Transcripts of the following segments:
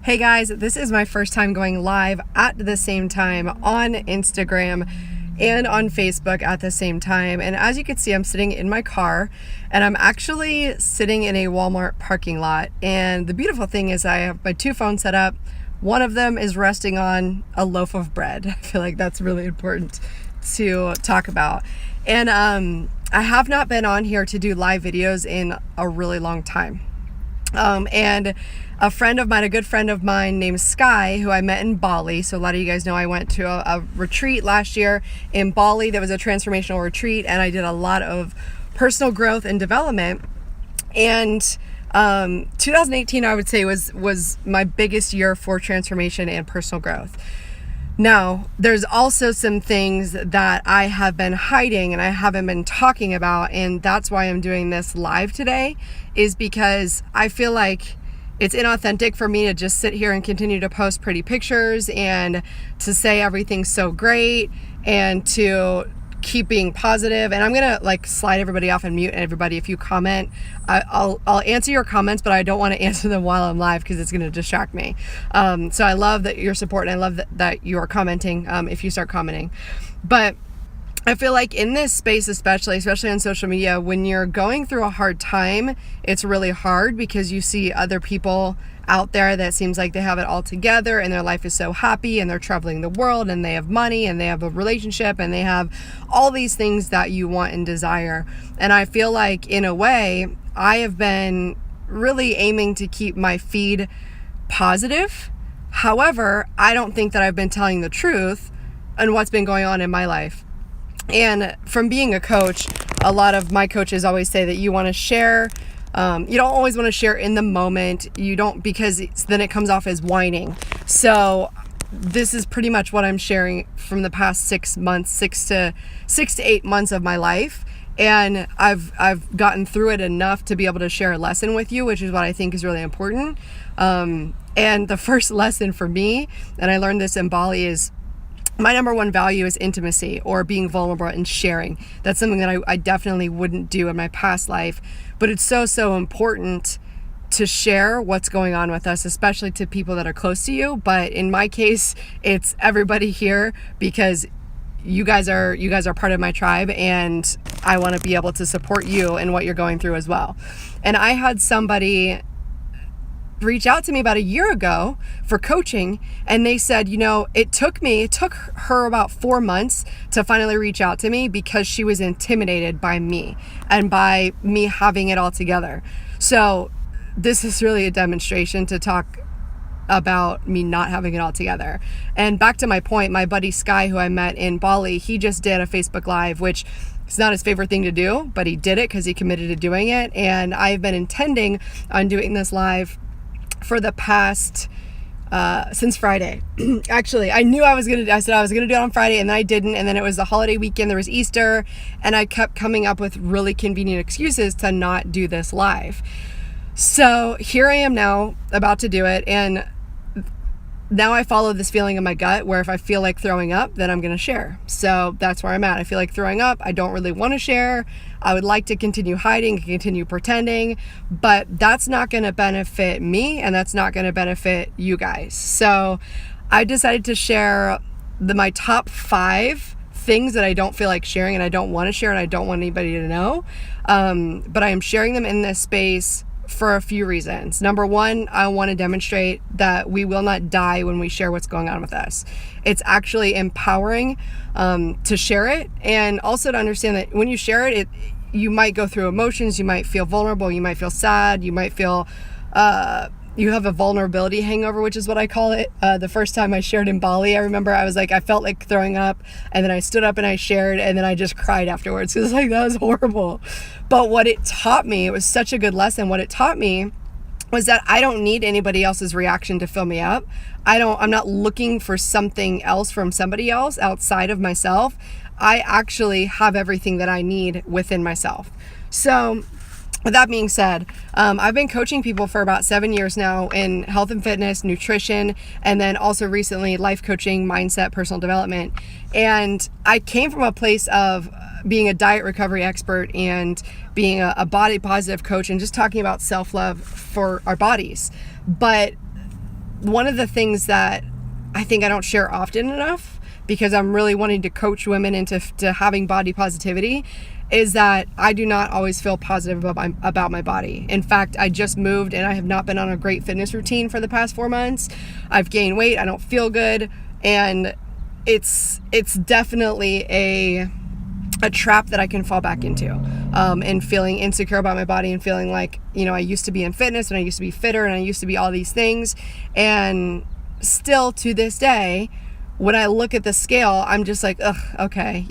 Hey guys, this is my first time going live at the same time on Instagram and on Facebook at the same time. And as you can see, I'm sitting in my car and I'm actually sitting in a Walmart parking lot. And the beautiful thing is I have my two phones set up. One of them is resting on a loaf of bread. I feel like that's really important to talk about. And I have not been on here to do live videos in a really long time. And a good friend of mine named Sky, who I met in Bali. So a lot of you guys know I went to a retreat last year in Bali that was a transformational retreat, and I did a lot of personal growth and development. And 2018, I would say, was my biggest year for transformation and personal growth. Now, there's also some things that I have been hiding and I haven't been talking about, and that's why I'm doing this live today, is because I feel like it's inauthentic for me to just sit here and continue to post pretty pictures and to say everything's so great and to keep being positive. And I'm gonna slide everybody off and mute everybody. If you comment, I'll answer your comments, but I don't want to answer them while I'm live because it's gonna distract me. So I love that your support, and I love that you are commenting if you start commenting. But I feel like in this space, especially on social media, when you're going through a hard time, it's really hard because you see other people out there that seems like they have it all together and their life is so happy and they're traveling the world and they have money and they have a relationship and they have all these things that you want and desire. And I feel like in a way, I have been really aiming to keep my feed positive. However, I don't think that I've been telling the truth on what's been going on in my life. And from being a coach, a lot of my coaches always say that you want to share. You don't always want to share in the moment. You don't, because then it comes off as whining. So this is pretty much what I'm sharing from the past 6 months, 6 to 8 months of my life. And I've gotten through it enough to be able to share a lesson with you, which is what I think is really important. And the first lesson for me, and I learned this in Bali, is my number one value is intimacy, or being vulnerable and sharing. That's something that I definitely wouldn't do in my past life, but it's so important to share what's going on with us, especially to people that are close to you. But in my case, it's everybody here, because you guys are part of my tribe, and I want to be able to support you in what you're going through as well. And I had somebody reach out to me about a year ago for coaching, and they said, it took her about 4 months to finally reach out to me because she was intimidated by me and by me having it all together. So this is really a demonstration to talk about me not having it all together. And back to my point, my buddy Sky, who I met in Bali, he just did a Facebook Live, which it's not his favorite thing to do, but he did it because he committed to doing it. And I've been intending on doing this live for the past since Friday. Actually, I said I was gonna do it on Friday, and then I didn't, and then it was the holiday weekend, there was Easter, and I kept coming up with really convenient excuses to not do this live. So here I am now, about to do it, and now I follow this feeling in my gut where if I feel like throwing up, then I'm going to share. So that's where I'm at. I feel like throwing up. I don't really want to share. I would like to continue hiding, continue pretending, but that's not going to benefit me, and that's not going to benefit you guys. So I decided to share my top 5 things that I don't feel like sharing and I don't want to share and I don't want anybody to know. But I am sharing them in this space for a few reasons. Number one, I want to demonstrate that we will not die when we share what's going on with us. It's actually empowering to share it, and also to understand that when you share it, you might go through emotions, you might feel vulnerable, you might feel sad, you might feel you have a vulnerability hangover, which is what I call it. The first time I shared in Bali, I remember I felt like throwing up, and then I stood up and I shared, and then I just cried afterwards. It was that was horrible. But what it taught me, it was such a good lesson. What it taught me was that I don't need anybody else's reaction to fill me up. I'm not looking for something else from somebody else outside of myself. I actually have everything that I need within myself. So with that being said, I've been coaching people for about 7 years now in health and fitness, nutrition, and then also recently life coaching, mindset, personal development. And I came from a place of being a diet recovery expert and being a body positive coach and just talking about self-love for our bodies. But one of the things that I think I don't share often enough, because I'm really wanting to coach women into having body positivity, is that I do not always feel positive about my body. In fact, I just moved and I have not been on a great fitness routine for the past 4 months. I've gained weight. I don't feel good. And it's definitely a trap that I can fall back into, and feeling insecure about my body and feeling like, I used to be in fitness and I used to be fitter and I used to be all these things. And still to this day, when I look at the scale, I'm just like, ugh, okay,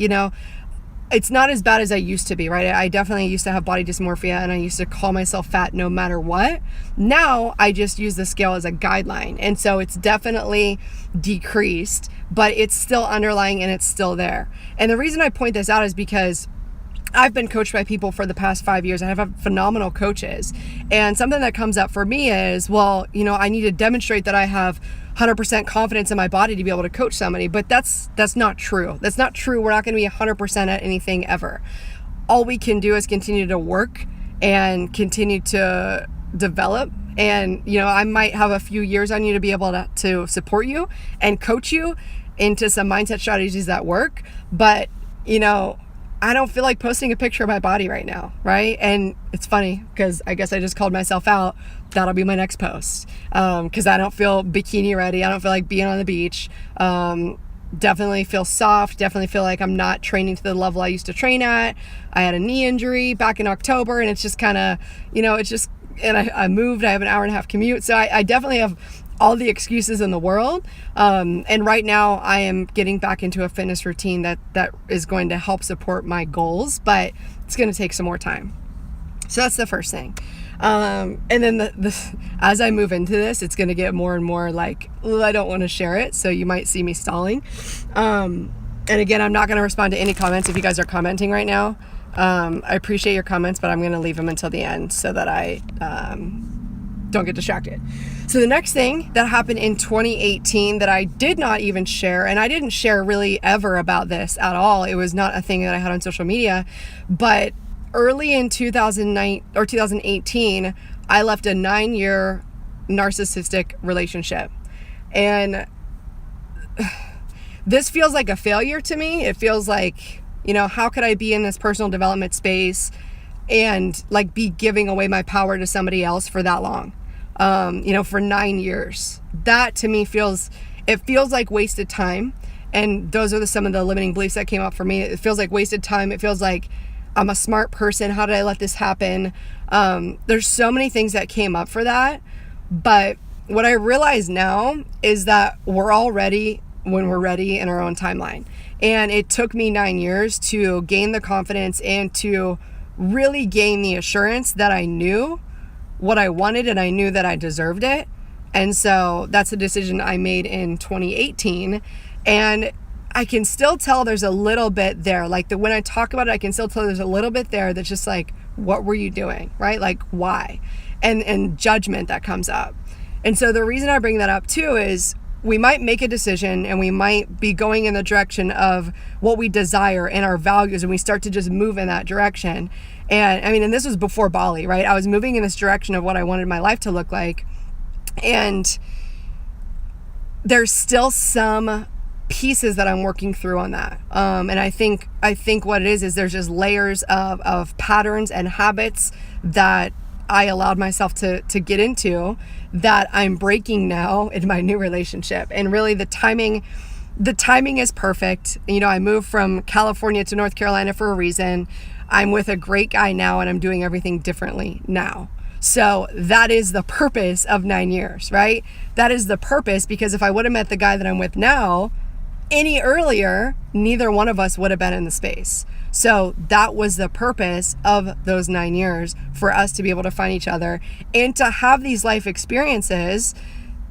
it's not as bad as I used to be, right? I definitely used to have body dysmorphia and I used to call myself fat no matter what. Now I just use the scale as a guideline. And so it's definitely decreased, but it's still underlying and it's still there. And the reason I point this out is because I've been coached by people for the past 5 years. I have phenomenal coaches. And something that comes up for me is, well, I need to demonstrate that I have 100% confidence in my body to be able to coach somebody. But that's not true. That's not true. We're not going to be 100% at anything ever. All we can do is continue to work and continue to develop. And, I might have a few years on you to be able to support you and coach you into some mindset strategies that work. But, I don't feel like posting a picture of my body right now, right? And it's funny because I guess I just called myself out. That'll be my next post, because I don't feel bikini ready. I don't feel like being on the beach. Definitely feel soft. Definitely feel like I'm not training to the level I used to train at. I had a knee injury back in October, and it's just kind of, and I moved. I have an hour and a half commute. So I definitely have all the excuses in the world. And right now I am getting back into a fitness routine that is going to help support my goals, but it's going to take some more time. So that's the first thing. And then as I move into this, it's going to get more and more like, I don't want to share it. So you might see me stalling. And again, I'm not going to respond to any comments if you guys are commenting right now. I appreciate your comments, but I'm going to leave them until the end so that I don't get distracted. So the next thing that happened in 2018 that I did not even share, and I didn't share really ever about this at all. It was not a thing that I had on social media, but early in 2009 or 2018, I left a 9-year narcissistic relationship. And this feels like a failure to me. It feels like, how could I be in this personal development space and like be giving away my power to somebody else for that long? For 9 years. That to me feels like wasted time. And those are some of the limiting beliefs that came up for me. It feels like wasted time. It feels like I'm a smart person. How did I let this happen? There's so many things that came up for that. But what I realize now is that we're all ready when we're ready in our own timeline. And it took me 9 years to gain the confidence and to really gain the assurance that I knew what I wanted and I knew that I deserved it. And so that's a decision I made in 2018. And I can still tell there's a little bit there. Like when I talk about it, I can still tell there's a little bit there that's just like, what were you doing? Right? Like why? And judgment that comes up. And so the reason I bring that up too is we might make a decision and we might be going in the direction of what we desire and our values, and we start to just move in that direction. And this was before Bali, right? I was moving in this direction of what I wanted my life to look like. And there's still some pieces that I'm working through on that. And I think what it is there's just layers of patterns and habits that I allowed myself to get into that I'm breaking now in my new relationship. And really the timing is perfect. I moved from California to North Carolina for a reason. I'm with a great guy now and I'm doing everything differently now. So that is the purpose of 9 years, right? That is the purpose, because if I would have met the guy that I'm with now any earlier, neither one of us would have been in the space. So that was the purpose of those 9 years, for us to be able to find each other and to have these life experiences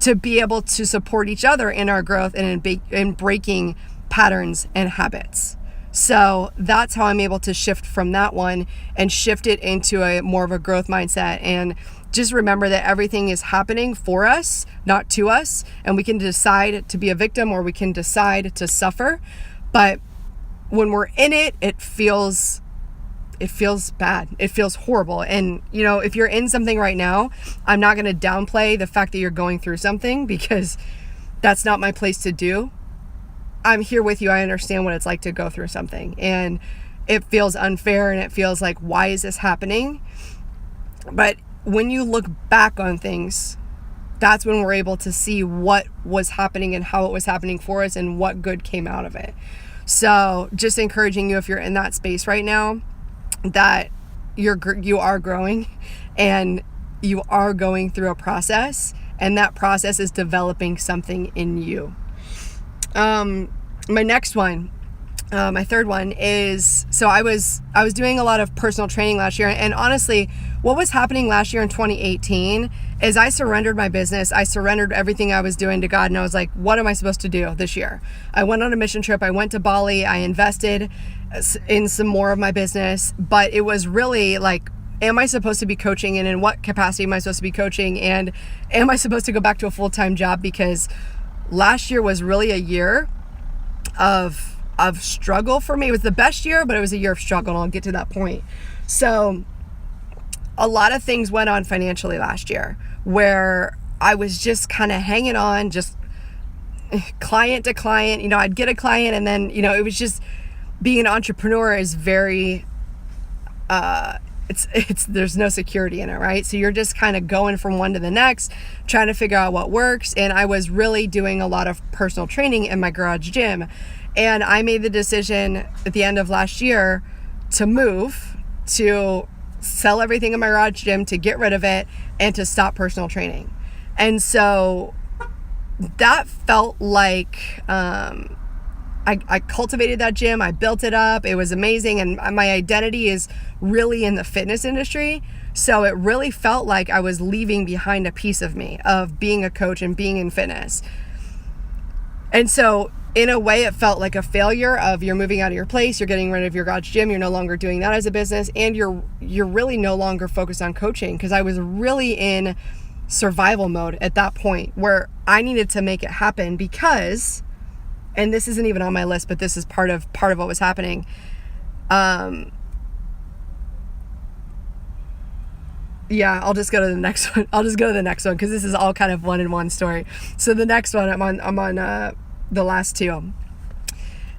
to be able to support each other in our growth and in breaking patterns and habits. So that's how I'm able to shift from that one and shift it into a more of a growth mindset. And just remember that everything is happening for us, not to us. And we can decide to be a victim or we can decide to suffer. But when we're in it, it feels it feels bad. It feels horrible. And, you know, if you're in something right now, I'm not going to downplay the fact that you're going through something, because that's not my place to do. I'm here with you. I understand what it's like to go through something, and it feels unfair, and it feels like, why is this happening? But when you look back on things, that's when we're able to see what was happening and how it was happening for us and what good came out of it. So just encouraging you, if you're in that space right now, that you are growing and you are going through a process, and that process is developing something in you. My next one, my third one is, so I was doing a lot of personal training last year, and honestly, what was happening last year in 2018 is I surrendered my business. I surrendered everything I was doing to God, and I was like, what am I supposed to do this year? I went on a mission trip. I went to Bali. I invested in some more of my business, but it was really like, am I supposed to be coaching, and in what capacity am I supposed to be coaching? And am I supposed to go back to a full-time job? Because last year was really a year of struggle for me. It was the best year, but it was a year of struggle, and I'll get to that point. So a lot of things went on financially last year where I was just kind of hanging on, just client to client. You know, I'd get a client, and then, you know, it was just, being an entrepreneur is very, there's no security in it, right? So you're just kind of going from one to the next, trying to figure out what works. And I was really doing a lot of personal training in my garage gym. And I made the decision at the end of last year to move, to sell everything in my garage gym, to get rid of it, and to stop personal training. And so that felt like, I cultivated that gym. I built it up. It was amazing. And my identity is really in the fitness industry. So it really felt like I was leaving behind a piece of me, of being a coach and being in fitness. And so in a way, it felt like a failure of, you're moving out of your place, you're getting rid of your garage gym, you're no longer doing that as a business, and you're really no longer focused on coaching, because I was really in survival mode at that point where I needed to make it happen, because, and this isn't even on my list, but this is part of what was happening. Yeah, I'll just go to the next one. Because this is all kind of one in one story. So the next one, I'm on the last two.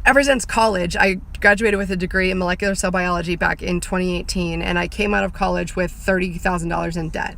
Ever since college, I graduated with a degree in molecular cell biology back in 2018, and I came out of college with $30,000 in debt.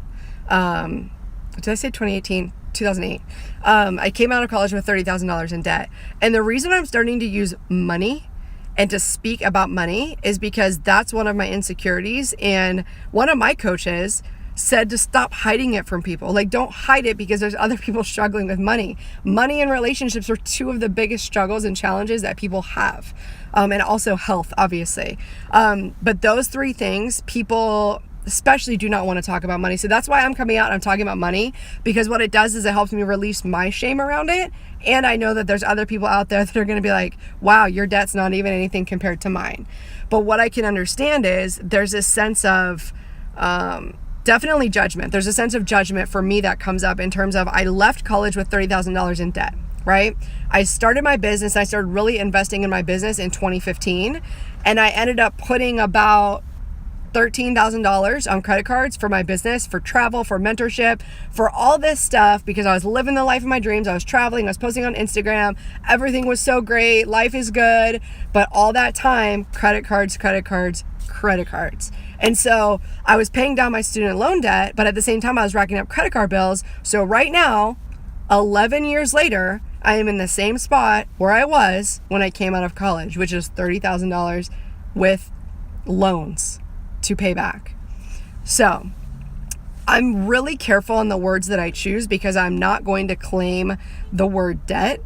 Did I say 2018? 2008. I came out of college with $30,000 in debt. And the reason I'm starting to use money and to speak about money is because that's one of my insecurities. And one of my coaches said to stop hiding it from people. Like, don't hide it, because there's other people struggling with money. Money and relationships are two of the biggest struggles and challenges that people have. And also health, obviously. But those three things, people especially do not want to talk about money. So that's why I'm coming out and I'm talking about money, because what it does is it helps me release my shame around it. And I know that there's other people out there that are going to be like, wow, your debt's not even anything compared to mine. But what I can understand is there's this sense of definitely judgment. There's a sense of judgment for me that comes up in terms of, I left college with $30,000 in debt, right? I started my business. I started really investing in my business in 2015. And I ended up putting about $13,000 on credit cards for my business, for travel, for mentorship, for all this stuff, because I was living the life of my dreams. I was traveling, I was posting on Instagram. Everything was so great. Life is good. But all that time, credit cards. And so I was paying down my student loan debt, but at the same time, I was racking up credit card bills. So right now, 11 years later, I am in the same spot where I was when I came out of college, which is $30,000 with loans to pay back. So I'm really careful on the words that I choose, because I'm not going to claim the word debt.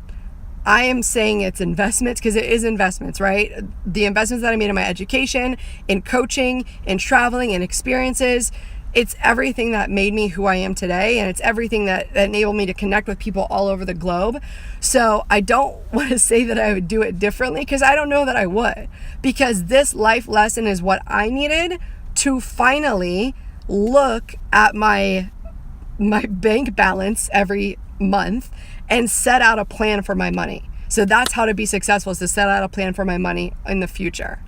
I am saying it's investments, because it is investments, right? The investments that I made in my education, in coaching, in traveling, in experiences, it's everything that made me who I am today. And it's everything that enabled me to connect with people all over the globe. So I don't want to say that I would do it differently, because I don't know that I would, because this life lesson is what I needed to finally look at my bank balance every month and set out a plan for my money. So that's how to be successful, is to set out a plan for my money in the future.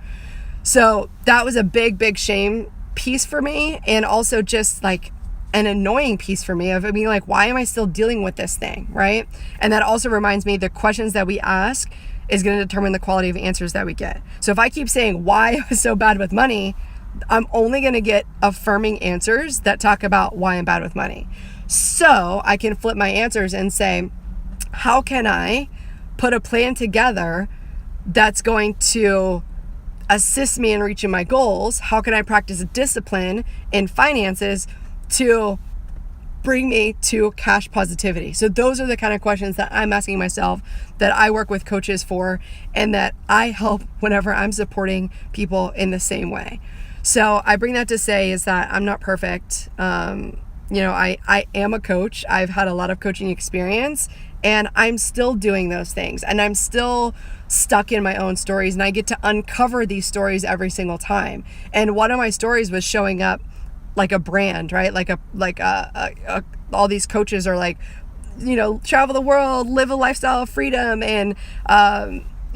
So that was a big shame piece for me, and also just like an annoying piece for me of being like, why am I still dealing with this thing, right? And that also reminds me the questions that we ask is going to determine the quality of answers that we get. So if I keep saying why I was so bad with money, I'm only going to get affirming answers that talk about why I'm bad with money. So I can flip my answers and say, how can I put a plan together that's going to assist me in reaching my goals? How can I practice discipline in finances to bring me to cash positivity? So those are the kind of questions that I'm asking myself, that I work with coaches for, and that I help whenever I'm supporting people in the same way. So I bring that to say is that I'm not perfect. I am a coach. I've had a lot of coaching experience, and I'm still doing those things, and I'm still stuck in my own stories, and I get to uncover these stories every single time. And one of my stories was showing up like a brand, right? All these coaches are like, travel the world, live a lifestyle of freedom, and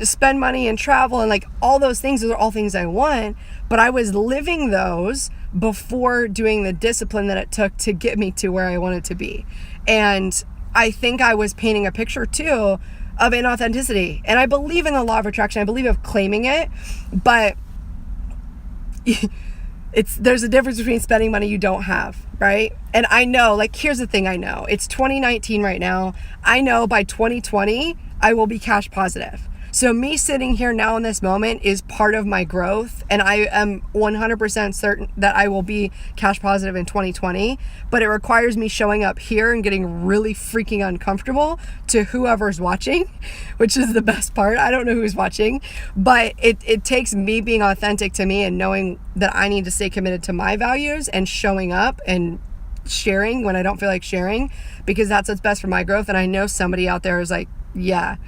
spend money and travel, and like all those things. Those are all things I want, but I was living those before doing the discipline that it took to get me to where I wanted to be. And I think I was painting a picture too of inauthenticity. And I believe in the law of attraction. I believe of claiming it, but there's a difference between spending money you don't have, right? And I know, here's the thing I know. It's 2019 right now. I know by 2020, I will be cash positive. So me sitting here now in this moment is part of my growth, and I am 100% certain that I will be cash positive in 2020, but it requires me showing up here and getting really freaking uncomfortable to whoever's watching, which is the best part. I don't know who's watching, but it takes me being authentic to me and knowing that I need to stay committed to my values and showing up and sharing when I don't feel like sharing, because that's what's best for my growth. And I know somebody out there is like, yeah,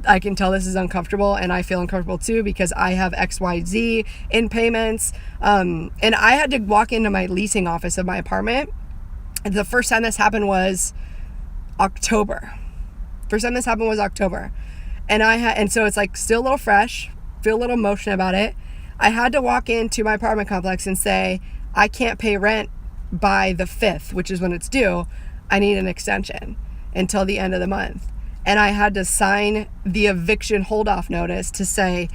I can tell this is uncomfortable, and I feel uncomfortable too because I have XYZ in payments. And I had to walk into my leasing office of my apartment. The first time this happened was October. And so it's like still a little fresh, feel a little emotion about it. I had to walk into my apartment complex and say, I can't pay rent by the 5th, which is when it's due. I need an extension until the end of the month. And I had to sign the eviction hold-off notice to say,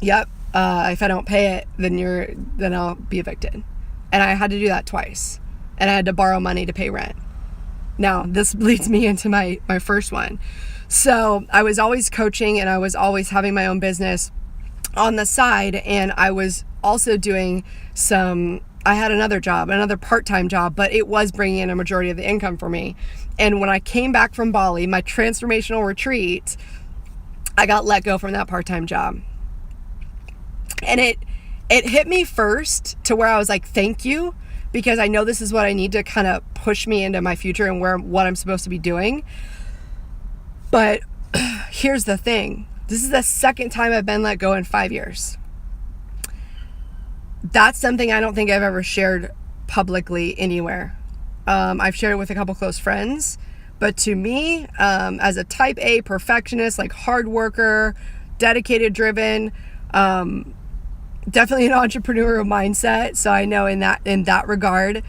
yep, if I don't pay it, then I'll be evicted. And I had to do that twice. And I had to borrow money to pay rent. Now, this leads me into my first one. So I was always coaching, and I was always having my own business on the side. And I was also doing I had another part-time job, but it was bringing in a majority of the income for me. And when I came back from Bali, my transformational retreat, I got let go from that part-time job. And it hit me first to where I was like, thank you, because I know this is what I need to kind of push me into my future and what I'm supposed to be doing. But here's the thing. This is the second time I've been let go in 5 years. That's something I don't think I've ever shared publicly anywhere. I've shared it with a couple close friends, but to me, as a type A perfectionist, like hard worker, dedicated, driven, definitely an entrepreneurial mindset. So I know in that regard,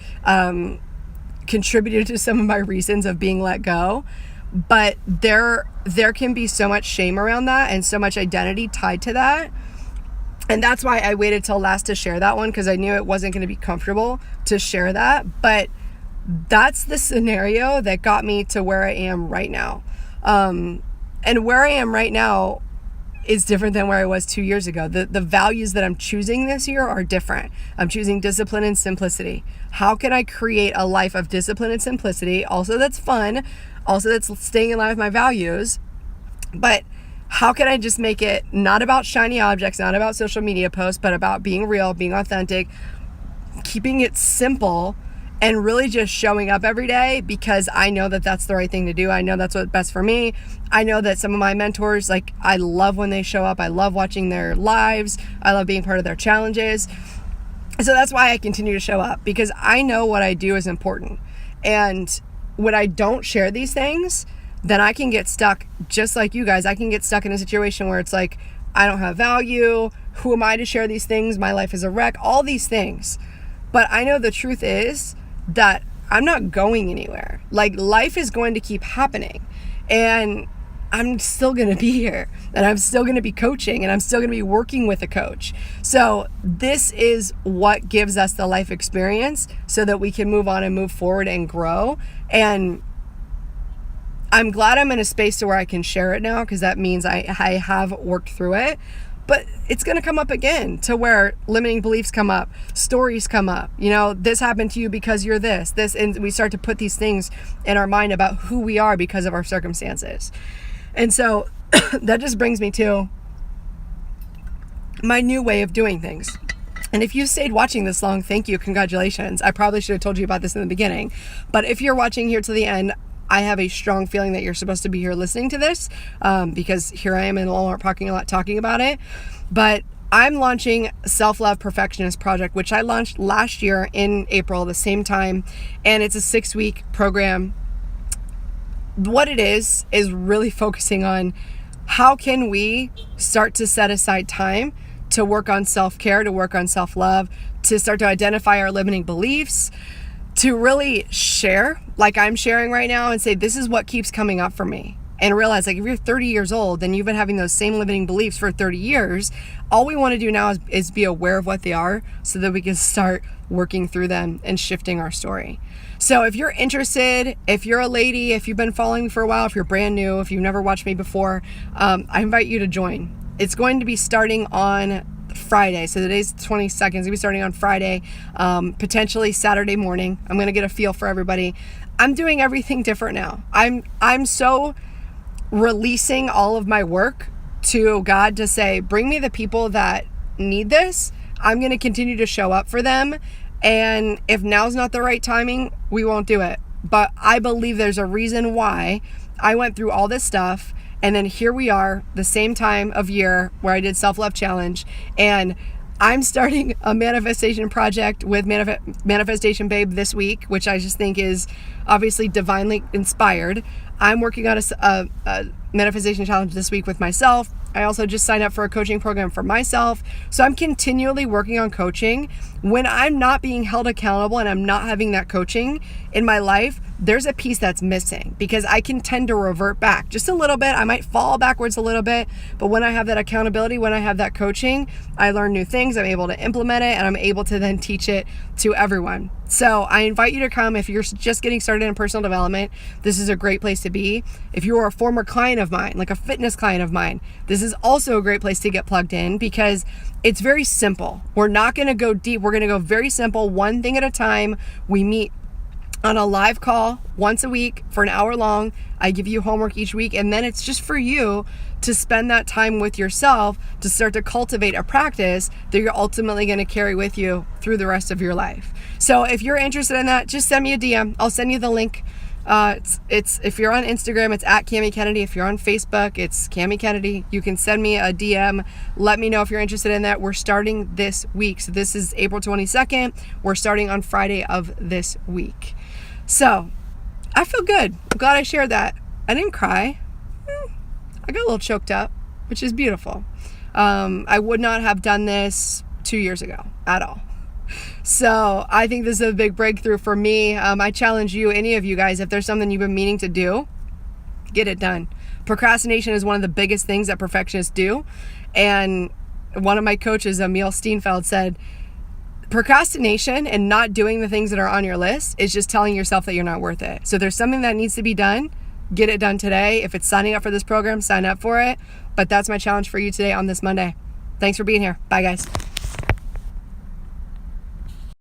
contributed to some of my reasons of being let go. But there can be so much shame around that and so much identity tied to that. And that's why I waited till last to share that one, because I knew it wasn't going to be comfortable to share that. But that's the scenario that got me to where I am right now. And where I am right now is different than where I was 2 years ago. The values that I'm choosing this year are different. I'm choosing discipline and simplicity. How can I create a life of discipline and simplicity? Also, that's fun. Also, that's staying in line with my values. But how can I just make it not about shiny objects, not about social media posts, but about being real, being authentic, keeping it simple, and really just showing up every day, because I know that that's the right thing to do. I know that's what's best for me. I know that some of my mentors, I love when they show up. I love watching their lives. I love being part of their challenges. So that's why I continue to show up, because I know what I do is important. And when I don't share these things, then I can get stuck, just like you guys. I can get stuck in a situation where it's like, I don't have value. Who am I to share these things? My life is a wreck. All these things. But I know the truth is that I'm not going anywhere. Like, life is going to keep happening. And I'm still going to be here, and I'm still going to be coaching, and I'm still going to be working with a coach. So this is what gives us the life experience so that we can move on and move forward and grow. And I'm glad I'm in a space to where I can share it now, because that means I have worked through it. But it's going to come up again, to where limiting beliefs come up, stories come up. You know, this happened to you because you're this, and we start to put these things in our mind about who we are because of our circumstances. And so that just brings me to my new way of doing things. And if you stayed watching this long, thank you, congratulations. I probably should have told you about this in the beginning. But if you're watching here to the end, I have a strong feeling that you're supposed to be here listening to this, because here I am in the Walmart parking lot talking about it. But I'm launching Self-Love Perfectionist Project, which I launched last year in April, the same time. And it's a 6-week program. What it is really focusing on how can we start to set aside time to work on self-care, to work on self-love, to start to identify our limiting beliefs, to really share like I'm sharing right now and say, this is what keeps coming up for me. And realize, like, if you're 30 years old and you've been having those same limiting beliefs for 30 years, all we want to do now is be aware of what they are so that we can start working through them and shifting our story. So if you're interested, if you're a lady, if you've been following me for a while, if you're brand new, if you've never watched me before, I invite you to join. It's going to be starting on Friday. So today's 22nd. It's going to be starting on Friday, potentially Saturday morning. I'm going to get a feel for everybody. I'm doing everything different now. I'm so releasing all of my work to God to say, bring me the people that need this. I'm going to continue to show up for them. And if now's not the right timing, we won't do it. But I believe there's a reason why I went through all this stuff. And then here we are, the same time of year where I did Self-Love Challenge. And I'm starting a manifestation project with Manifestation Babe this week, which I just think is obviously divinely inspired. I'm working on a manifestation challenge this week with myself. I also just signed up for a coaching program for myself. So I'm continually working on coaching. When I'm not being held accountable and I'm not having that coaching in my life, there's a piece that's missing, because I can tend to revert back just a little bit. I might fall backwards a little bit, but when I have that accountability, when I have that coaching, I learn new things. I'm able to implement it, and I'm able to then teach it to everyone. So I invite you to come. If you're just getting started in personal development, this is a great place to be. If you are a former client of mine, like a fitness client of mine, this is also a great place to get plugged in, because it's very simple. We're not going to go deep. We're going to go very simple, one thing at a time. We meet on a live call once a week for an hour long. I give you homework each week, and then it's just for you to spend that time with yourself to start to cultivate a practice that you're ultimately going to carry with you through the rest of your life. So if you're interested in that, just send me a DM. I'll send you the link. It's if you're on Instagram, it's at Cami Kennedy. If you're on Facebook, it's Cami Kennedy. You can send me a DM. Let me know if you're interested in that. We're starting this week. So this is April 22nd. We're starting on Friday of this week. So I feel good. I'm glad I shared that. I didn't cry. I got a little choked up, which is beautiful. I would not have done this 2 years ago at all. So I think this is a big breakthrough for me. I challenge you, any of you guys, if there's something you've been meaning to do, get it done. Procrastination is one of the biggest things that perfectionists do. And one of my coaches, Emil Steenfeld, said, procrastination and not doing the things that are on your list is just telling yourself that you're not worth it. So if there's something that needs to be done, get it done today. If it's signing up for this program, sign up for it. But that's my challenge for you today on this Monday. Thanks for being here. Bye, guys.